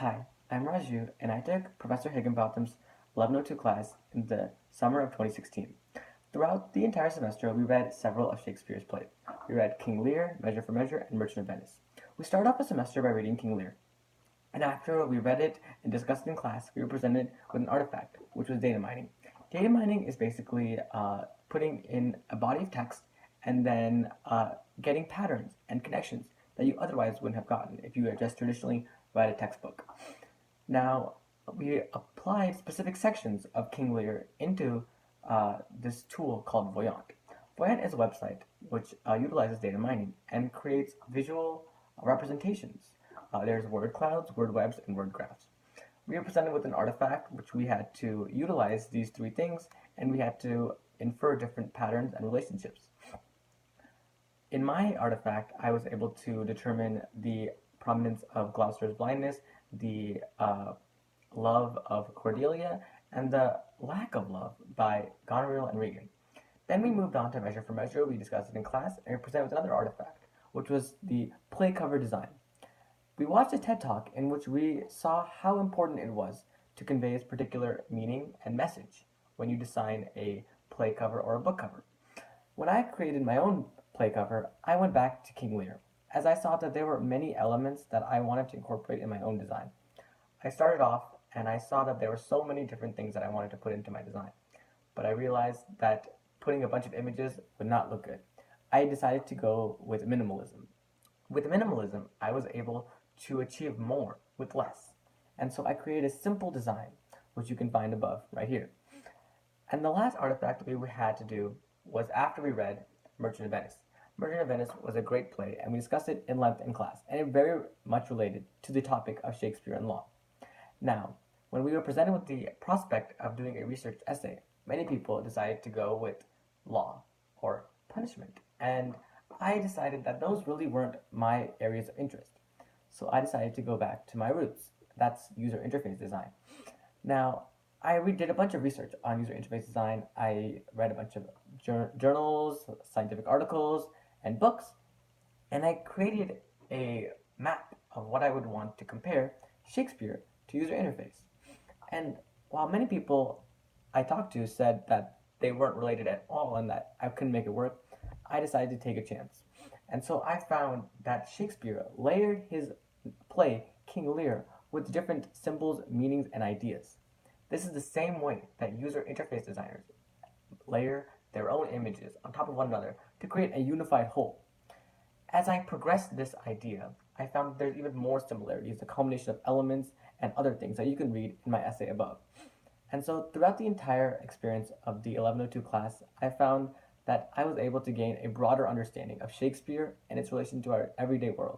Hi, I'm Raju, and I took Professor Higginbotham's 1102 class in the summer of 2016. Throughout the entire semester, we read several of Shakespeare's plays. We read King Lear, Measure for Measure, and Merchant of Venice. We started off the semester by reading King Lear, and after we read it and discussed it in class, we were presented with an artifact, which was data mining. Data mining is basically putting in a body of text and then getting patterns and connections that you otherwise wouldn't have gotten if you had just traditionally read a textbook. Now, we applied specific sections of King Lear into this tool called Voyant. Voyant is a website which utilizes data mining and creates visual representations. There's word clouds, word webs, and word graphs. We were presented with an artifact which we had to utilize these three things, and we had to infer different patterns and relationships. In my artifact, I was able to determine the prominence of Gloucester's blindness, the love of Cordelia, and the lack of love by Goneril and Regan. Then we moved on to Measure for Measure. We discussed it in class, and we presented with another artifact, which was the play cover design. We watched a TED Talk in which we saw how important it was to convey its particular meaning and message when you design a play cover or a book cover. When I created my own play cover, I went back to King Lear, as I saw that there were many elements that I wanted to incorporate in my own design. I started off and I saw that there were so many different things that I wanted to put into my design, but I realized that putting a bunch of images would not look good. I decided to go with minimalism. With minimalism, I was able to achieve more with less. And so I created a simple design, which you can find above right here. And the last artifact we had to do was after we read Merchant of Venice. Merchant of Venice was a great play, and we discussed it in length in class, and it very much related to the topic of Shakespeare and law. Now, when we were presented with the prospect of doing a research essay, many people decided to go with law or punishment, and I decided that those really weren't my areas of interest. So I decided to go back to my roots. That's user interface design. Now, I did a bunch of research on user interface design. I read a bunch of journals, scientific articles, and books, and I created a map of what I would want to compare Shakespeare to user interface. And while many people I talked to said that they weren't related at all and that I couldn't make it work, I decided to take a chance. And so I found that Shakespeare layered his play, King Lear, with different symbols, meanings, and ideas. This is the same way that user interface designers layer their own images on top of one another to create a unified whole. As I progressed this idea, I found there's even more similarities, a combination of elements and other things that you can read in my essay above. And so throughout the entire experience of the 1102 class, I found that I was able to gain a broader understanding of Shakespeare and its relation to our everyday world.